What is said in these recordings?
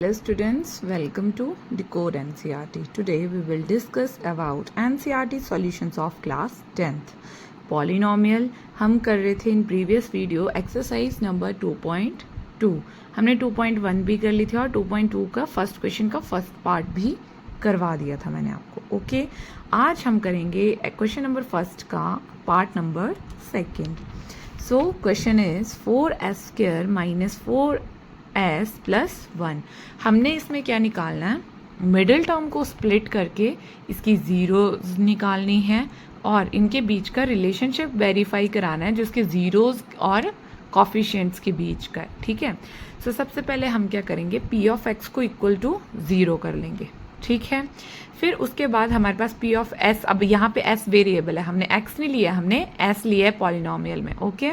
Hello students, welcome to Decode NCERT. Today we will discuss about NCERT solutions of class 10th. Polynomial हम कर रहे थे in previous video exercise number 2.2. हमने 2.1 भी कर ली थी और 2.2 का फर्स्ट क्वेश्चन का फर्स्ट पार्ट भी करवा दिया था मैंने आपको. ओके, आज हम करेंगे क्वेश्चन नंबर फर्स्ट का part number second. So question is 4s² minus 4s plus 1. हमने इसमें क्या निकालना है, मिडिल टर्म को स्प्लिट करके इसकी जीरोज निकालनी है और इनके बीच का रिलेशनशिप वेरीफाई कराना है जिसके जीरोज और कॉफिशिएंट्स के बीच का. ठीक है, सो सबसे पहले हम क्या करेंगे, पी ऑफ एक्स को इक्वल टू 0 कर लेंगे. ठीक है, फिर उसके बाद हमारे पास पी ऑफ एस, अब यहाँ पे एस वेरिएबल है, हमने एक्स नहीं लिया, हमने एस लिया है पॉलिनोमियल में. ओके,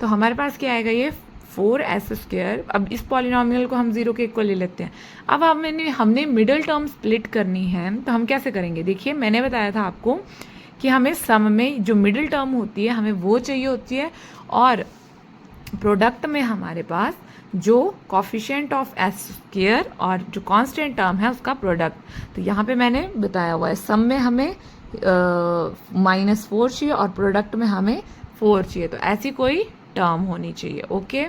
तो हमारे पास क्या आएगा, ये 4s². अब इस पॉलिनोमियल को हम 0 के इक्वल ले लेते हैं. अब हमने मिडिल टर्म स्प्लिट करनी है, तो हम कैसे करेंगे. देखिए, मैंने बताया था आपको कि हमें सम में जो मिडिल टर्म होती है हमें वो चाहिए होती है, और प्रोडक्ट में हमारे पास जो कॉफिशिएंट ऑफ s² और जो कांस्टेंट टर्म है उसका प्रोडक्ट. तो यहाँ पे मैंने बताया हुआ है, सम में हमें -4 चाहिए और प्रोडक्ट में हमें 4 चाहिए. तो ऐसी कोई टर्म होनी चाहिए. ओके,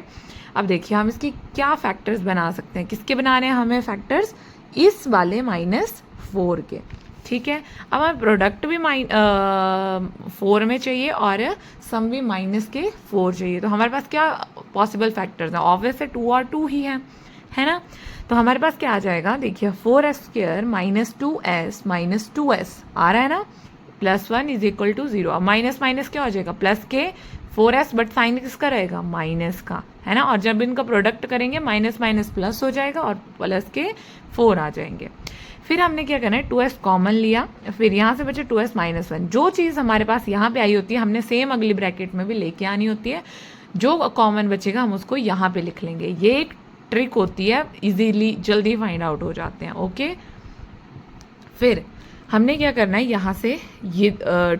अब देखिए हम इसकी क्या फैक्टर्स बना सकते हैं. किसके बनाने हैं हमें फैक्टर्स, इस वाले -4 के. ठीक है, अब हमें प्रोडक्ट भी 4 में चाहिए और सम भी -4 चाहिए. तो हमारे पास क्या पॉसिबल फैक्टर्स हैं, ऑब्वियस है 2 और 2 ही है ना. तो हमारे पास क्या आ जाएगा, देखिए 4s² माइनस 2s आ रहा है ना, +1 इज इक्वल टू 0. अब माइनस माइनस क्या हो जाएगा, प्लस के 4s, बट साइन किसका रहेगा, माइनस का, है ना. और जब इनका प्रोडक्ट करेंगे माइनस माइनस प्लस हो जाएगा और प्लस के 4 आ जाएंगे. फिर हमने क्या करना है, 2s कॉमन लिया, फिर यहाँ से बचे 2s माइनस 1. जो चीज़ हमारे पास यहाँ पे आई होती है हमने सेम अगली ब्रैकेट में भी लेके आनी होती है. जो कॉमन बचेगा हम उसको यहाँ पे लिख लेंगे. ये एक ट्रिक होती है, इजीली जल्दी फाइंड आउट हो जाते हैं. ओके, फिर हमने क्या करना है, यहाँ से ये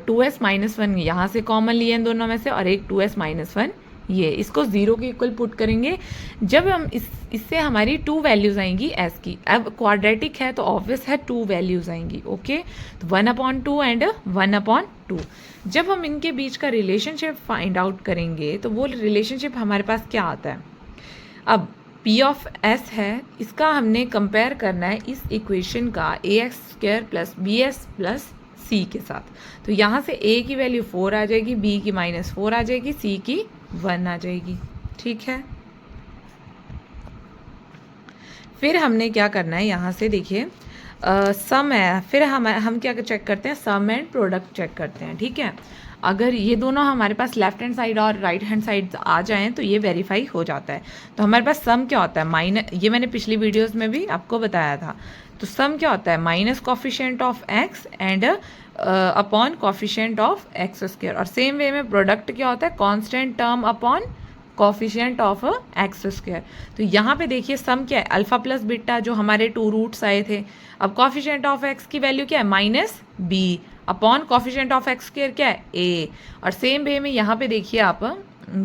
2s माइनस 1 यहाँ से कॉमन लिए इन दोनों में से, और एक 2s माइनस 1 ये, इसको 0 के इक्वल पुट करेंगे. जब हम इससे हमारी 2 वैल्यूज आएंगी s की. अब क्वाड्रेटिक है तो ऑब्वियस है 2 वैल्यूज आएंगी. ओके, तो 1/2 एंड 1/2. जब हम इनके बीच का रिलेशनशिप फाइंड आउट करेंगे तो वो रिलेशनशिप हमारे पास क्या आता है. अब P ऑफ S है, इसका हमने कंपेयर करना है इस इक्वेशन का ax² plus bs plus c के साथ. तो यहाँ से a की वैल्यू 4 आ जाएगी, b की -4 आ जाएगी, c की 1 आ जाएगी. ठीक है, फिर हमने क्या करना है, यहाँ से देखिए सम है, फिर हम क्या चेक करते हैं, सम एंड प्रोडक्ट चेक करते हैं. ठीक है, अगर ये दोनों हमारे पास लेफ्ट हैंड साइड और राइट हैंड साइड आ जाएं तो ये वेरीफाई हो जाता है. तो हमारे पास सम क्या होता है, ये मैंने पिछली वीडियोस में भी आपको बताया था. तो सम क्या होता है, minus coefficient of x and upon coefficient of x². और सेम वे में प्रोडक्ट क्या होता है, constant term upon coefficient of x². तो यहाँ पे देखिए सम क्या है, अल्फा प्लस बीटा, जो हमारे 2 रूट्स आए थे. अब कॉफिशिएंट ऑफ x की वैल्यू क्या है, -b upon coefficient of x² क्या है, a. और सेम वे में यहाँ पे देखिए आप,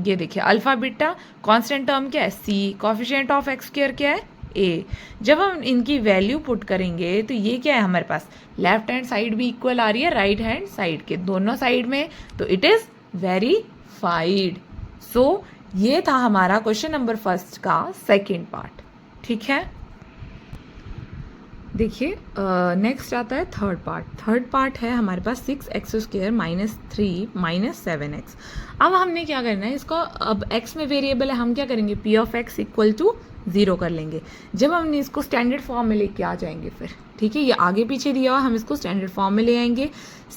ये देखिए अल्फा बीटा, कांस्टेंट टर्म क्या है, c, कॉफिशिएंट ऑफ x² क्या है, a. जब हम इनकी वैल्यू पुट करेंगे तो ये क्या है, हमारे पास लेफ्ट हैंड साइड भी इक्वल आ रही है राइट हैंड साइड के, दोनों साइड में. तो इट इज वेरीफाइड. सो ये था हमारा क्वेश्चन नंबर फर्स्ट का सेकेंड पार्ट. ठीक है, देखिए नेक्स्ट आता है थर्ड पार्ट. थर्ड पार्ट है हमारे पास 6x² माइनस 3 माइनस 7x. अब हमने क्या करना है, इसको अब x में वेरिएबल है, हम क्या करेंगे, p of x equal to 0 कर लेंगे. जब हमने इसको स्टैंडर्ड फॉर्म में लेके आ जाएंगे फिर, ठीक है, ये आगे पीछे दिया हुआ, हम इसको स्टैंडर्ड फॉर्म में ले आएंगे.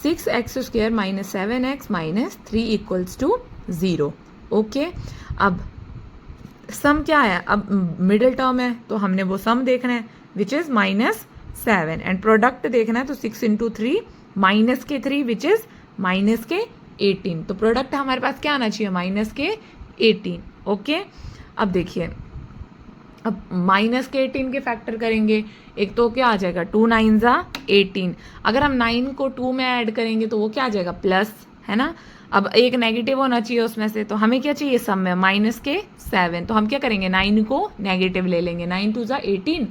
6x² minus 7x minus 3 equals to 0. Okay, अब सम क्या है, अब मिडिल टर्म है तो हमने वो सम देखना है विच इज -7, एंड प्रोडक्ट देखना है तो 6 × 3 माइनस के 3 विच इज माइनस के 18. तो प्रोडक्ट हमारे पास क्या आना चाहिए, माइनस के 18. ओके, अब देखिए, अब माइनस के 18 के फैक्टर करेंगे, एक तो क्या आ जाएगा, 2 9s 18. अगर हम 9 को 2 में ऐड करेंगे तो वो क्या आ जाएगा, प्लस, है ना. अब एक नेगेटिव होना चाहिए उसमें से, तो हमें क्या चाहिए सम में माइनस के 7, तो हम क्या करेंगे 9 को नेगेटिव ले लेंगे, 9 2 18,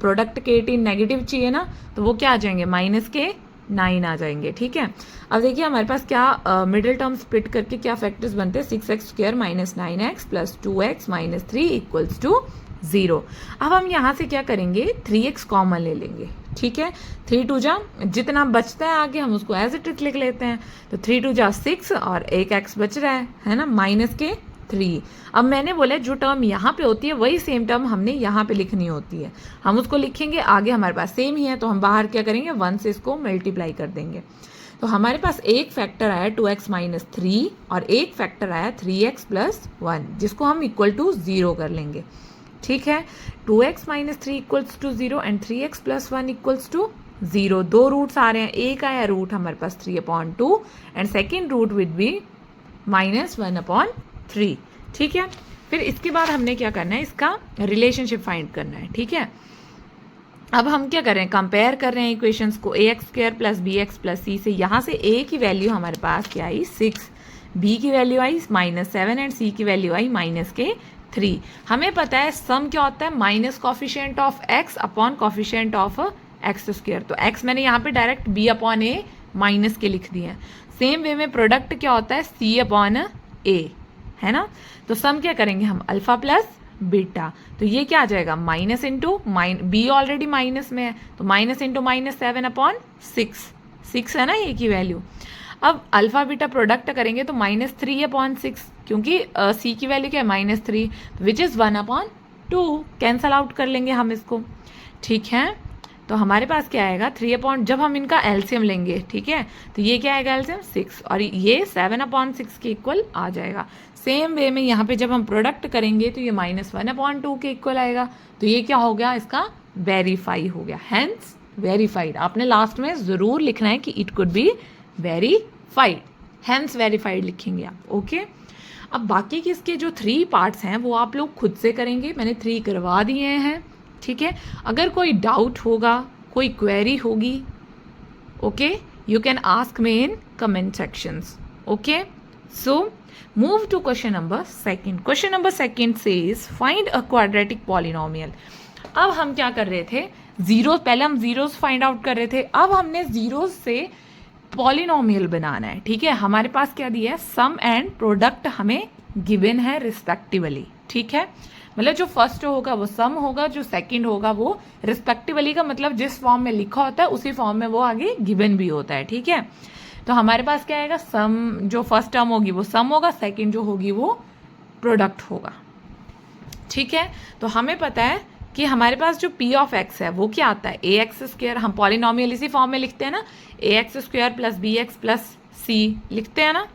प्रोडक्ट के 18 नेगेटिव चाहिए ना, तो वो क्या आ जाएंगे माइनस के 9 आ जाएंगे। ठीक है, अब देखिए हमारे पास क्या मिडिल टर्म स्प्लिट करके क्या फैक्टर्स बनते हैं, 6x² minus 9x plus 2x minus 3 equals to 0। अब हम यहाँ से क्या करेंगे 3x कॉमन ले लेंगे। ठीक है, 3 2 जा जितना बचता है आगे हम उसको एज इट इज लिख लेते हैं, तो 3 2 जा 6 और एक x बच रहा है ना, माइनस के 3। अब मैंने बोला जो टर्म यहाँ पे होती है वही सेम टर्म हमने यहाँ पे लिखनी होती है, हम उसको लिखेंगे, आगे हमारे पास सेम ही है तो हम बाहर क्या करेंगे 1 से इसको मल्टीप्लाई कर देंगे। तो हमारे पास एक फैक्टर आया 2x माइनस 3 और एक फैक्टर आया 3x प्लस 1, जिसको हम इक्वल टू 0 कर लेंगे। ठीक है, 2x minus 3 equals to 0 and 3x plus 1 equals to 0। दो रूट्स आ रहे हैं, एक आया रूट हमारे पास 3/2 and second root with be minus 1/3। ठीक है, फिर इसके बाद हमने क्या करना है, इसका रिलेशनशिप फाइंड करना है। ठीक है, अब हम क्या कर रहे हैं, कंपेयर कर रहे हैं इक्वेशंस को, ax² plus bx plus c से। यहाँ से a की वैल्यू हमारे पास क्या आई 6, b की वैल्यू आई -7 एंड c की वैल्यू आई -3। हमें पता है सम क्या होता है, minus coefficient of x upon coefficient of x²। तो x मैंने यहाँ पे डायरेक्ट b/a माइनस के लिख दिए हैं। सेम वे में प्रोडक्ट क्या होता है c/a, है ना। तो सम क्या करेंगे हम अल्फा प्लस बीटा, तो ये क्या आ जाएगा minus into b already minus में है, तो माइनस इंटू -7/6 है ना ये की वैल्यू। अब अल्फा बीटा प्रोडक्ट करेंगे तो -3/6, क्योंकि सी की वैल्यू क्या है -3, विच इज़ 1/2, कैंसल आउट कर लेंगे हम इसको। ठीक है, तो हमारे पास क्या आएगा 3 जब हम इनका एलसीएम लेंगे, ठीक है, तो ये क्या आएगा एलसीएम 6 और ये 7/6 के इक्वल आ जाएगा। सेम वे में यहाँ पे जब हम प्रोडक्ट करेंगे तो ये -1/2 के इक्वल आएगा, तो ये क्या हो गया इसका वेरीफाई हो गया, हेंस वेरीफाइड। आपने लास्ट में ज़रूर लिखना है कि it could be verified, hence verified लिखेंगे आप। ओके, अब बाकी के इसके जो 3 पार्ट्स हैं वो आप लोग खुद से करेंगे, मैंने 3 करवा दिए हैं। ठीक है, अगर कोई डाउट होगा, कोई क्वेरी होगी, okay, you can ask me in comment sections. Okay, so move to question number 2। Question number 2 says find a quadratic polynomial. अब हम क्या कर रहे थे, जीरो, पहले हम जीरोस फाइंड आउट कर रहे थे, अब हमने जीरोस से पॉलिनोमियल बनाना है। ठीक है, हमारे पास क्या दिया है, सम एंड प्रोडक्ट हमें गिवन है रिस्पेक्टिवली। ठीक है, मतलब जो फर्स्ट होगा वो सम होगा, जो सेकंड होगा वो रिस्पेक्टिवली का मतलब जिस फॉर्म में लिखा होता है उसी फॉर्म में वो आगे गिवन भी होता है। ठीक है, तो हमारे पास क्या आएगा, सम जो फर्स्ट टर्म होगी वो सम होगा, सेकंड जो होगी वो प्रोडक्ट होगा। ठीक है, तो हमें पता है कि हमारे पास जो p ऑफ x है वो क्या आता है ax², हम पॉलिनोमियल इसी फॉर्म में लिखते हैं ना, ax² plus bx plus c लिखते हैं ना।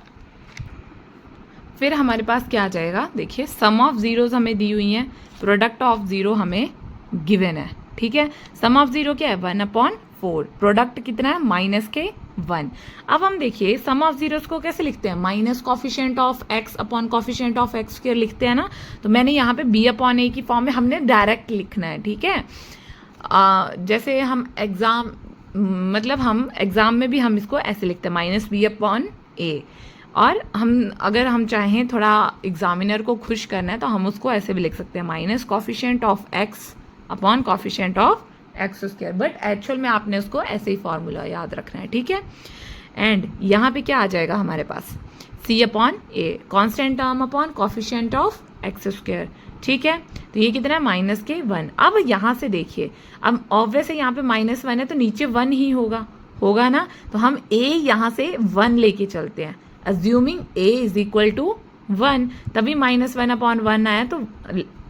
फिर हमारे पास क्या आ जाएगा, देखिए सम ऑफ जीरोज हमें दी हुई हैं, प्रोडक्ट ऑफ जीरो हमें गिवन है। ठीक है, सम ऑफ जीरो क्या है 1/4, प्रोडक्ट कितना है -1। अब हम देखिए सम ऑफ जीरोज को कैसे लिखते हैं, minus coefficient of x upon coefficient of x² लिखते हैं ना, तो मैंने यहाँ पे b/a की फॉर्म में हमने डायरेक्ट लिखना है। ठीक है, जैसे हम एग्जाम मतलब हम एग्जाम में भी हम इसको ऐसे लिखते हैं -b/a, और हम अगर हम चाहें थोड़ा एग्जामिनर को खुश करना है तो हम उसको ऐसे भी लिख सकते हैं minus coefficient of x upon coefficient of x², but actual में आपने उसको ऐसे ही फॉर्मूला याद रखना है। ठीक है, एंड यहाँ पे क्या आ जाएगा हमारे पास c/a, constant term upon coefficient of x²। ठीक है, तो ये कितना है -1। अब यहाँ से देखिए, अब ऑब्वियस है यहाँ पे -1 है तो नीचे 1 ही होगा ना, तो हम a यहाँ से 1 लेके चलते हैं, assuming a is equal to 1, तभी -1/1 आया, तो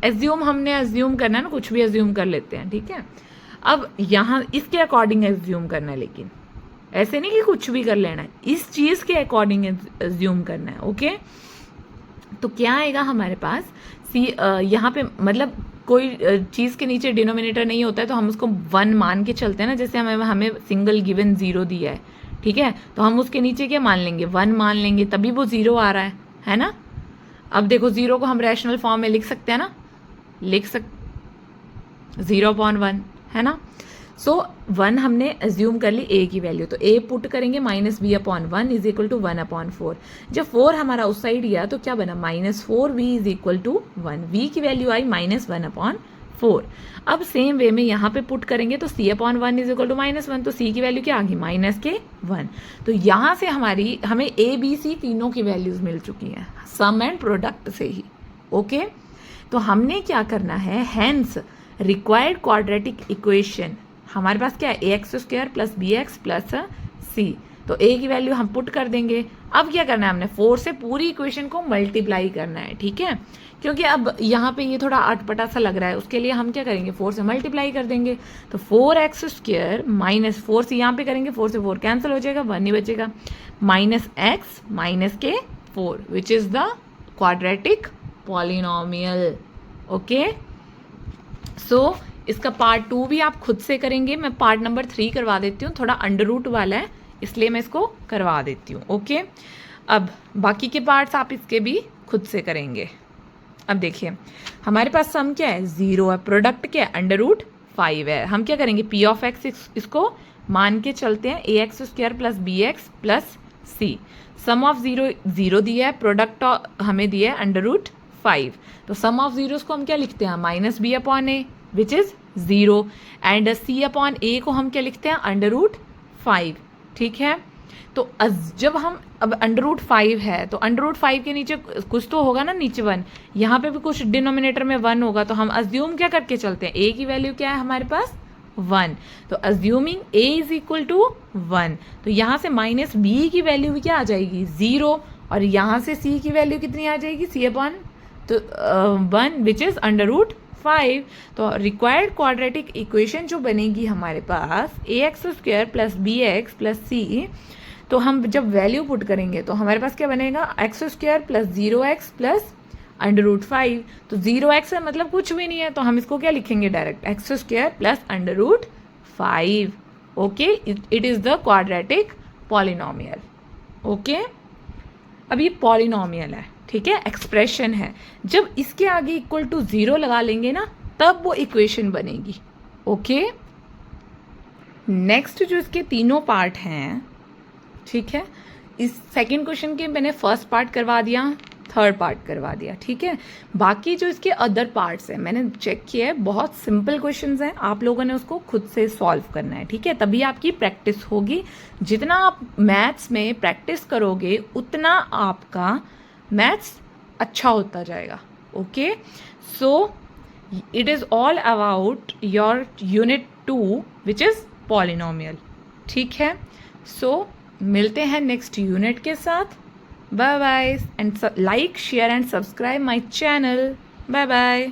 एज्यूम हमने एज्यूम करना है ना, कुछ भी एज्यूम कर लेते हैं। ठीक है, अब यहाँ इसके अकॉर्डिंग एज्यूम करना है, लेकिन ऐसे नहीं कि कुछ भी कर लेना है, इस चीज़ के अकॉर्डिंग एज्यूम करना है। ओके, तो क्या आएगा हमारे पास यहाँ पे, मतलब कोई चीज़ के नीचे डिनोमिनेटर नहीं होता है तो हम उसको 1 मान के चलते हैं ना, जैसे हमें सिंगल गिवन 0 दिया है। ठीक है, तो हम उसके नीचे क्या मान लेंगे 1 मान लेंगे, तभी वो 0 आ रहा है ना। अब देखो 0 को हम रैशनल फॉर्म में लिख सकते हैं ना, 0/1 है ना। सो 1 हमने एज्यूम कर ली ए की वैल्यू, तो ए पुट करेंगे minus b upon 1 is equal to 1 upon 4। जब 4 हमारा उस साइड गया तो क्या बना, minus 4v is equal to 1, v की वैल्यू आई माइनस 1 अपॉन 4। अब सेम वे में यहाँ पे पुट करेंगे तो c upon 1 is equal to minus 1, तो c की वैल्यू क्या आ गई, माइनस के 1। तो यहाँ से हमें ए बी सी तीनों की वैल्यूज मिल चुकी हैं सम एंड प्रोडक्ट से ही। ओके, तो हमने क्या करना है, हेंस रिक्वायर्ड क्वाड्रेटिक इक्वेशन हमारे पास क्या है, a x square plus b x plus c. तो ए की वैल्यू हम पुट कर देंगे। अब क्या करना है, हमने 4 से पूरी इक्वेशन को मल्टीप्लाई करना है, ठीक है, क्योंकि अब यहाँ पे ये थोड़ा अटपटा सा लग रहा है, उसके लिए हम क्या करेंगे, 4 से मल्टीप्लाई कर देंगे। तो 4x स्क्वायर माइनस 4 से यहाँ पे करेंगे, 4 से 4 कैंसिल हो जाएगा, 1 ही बचेगा, माइनस एक्स माइनस के 4 which is the quadratic polynomial. Okay, so इसका पार्ट 2 भी आप खुद से करेंगे, मैं पार्ट नंबर 3 करवा देती हूँ, थोड़ा अंडर रूट वाला है इसलिए मैं इसको करवा देती हूँ। ओके, अब बाकी के पार्ट्स आप इसके भी खुद से करेंगे। अब देखिए हमारे पास सम क्या है, 0 है, प्रोडक्ट क्या है, अंडर रूट 5 है। हम क्या करेंगे, पी ऑफ एक्स इसको मान के चलते हैं, a x square plus b x plus c. Sum of 0 0 दिया है, प्रोडक्ट हमें दिया है अंडर रूट 5, तो सम ऑफ जीरोस को हम क्या लिखते हैं, minus b upon a which is 0 and c upon a को हम क्या लिखते हैं, अंडर रूट 5। ठीक है, तो जब हम अब अंडर रूट 5 है तो अंडर रूट 5 के नीचे कुछ तो होगा ना, नीचे 1, यहाँ पे भी कुछ डिनोमिनेटर में 1 होगा, तो हम अज्यूम क्या करके चलते हैं, a की वैल्यू क्या है हमारे पास 1, तो assuming a is equal to 1, तो यहाँ से माइनस b की वैल्यू भी क्या आ जाएगी 0, और यहाँ से c की वैल्यू कितनी आ जाएगी, c अपॉन तो 1 विच इज अंडर रूट 5। तो रिक्वायर्ड क्वाड्रेटिक इक्वेशन जो बनेगी हमारे पास a x square plus b x plus c, तो हम जब वैल्यू पुट करेंगे तो हमारे पास क्या बनेगा, x square plus 0x plus under root 5। तो 0x है मतलब कुछ भी नहीं है, तो हम इसको क्या लिखेंगे direct, x square plus under root 5। Okay, it is the quadratic polynomial. Okay, अब ये पॉलिनोमियल है, ठीक है, एक्सप्रेशन है, जब इसके आगे इक्वल टू 0 लगा लेंगे ना तब वो इक्वेशन बनेगी। ओके, नेक्स्ट जो इसके तीनों पार्ट हैं, ठीक है, इस सेकंड क्वेश्चन के मैंने फर्स्ट पार्ट करवा दिया, थर्ड पार्ट करवा दिया, ठीक है, बाकी जो इसके अदर पार्ट्स हैं मैंने चेक किया है, बहुत सिंपल क्वेश्चंस हैं, आप लोगों ने उसको खुद से सॉल्व करना है, ठीक है, तभी आपकी प्रैक्टिस होगी। जितना आप मैथ्स में प्रैक्टिस करोगे उतना आपका मैथ्स अच्छा होता जाएगा। Okay, so it is all about your unit 2 which is polynomial. ठीक है, सो मिलते हैं नेक्स्ट यूनिट के साथ। Bye bye and like share and subscribe my channel. Bye bye.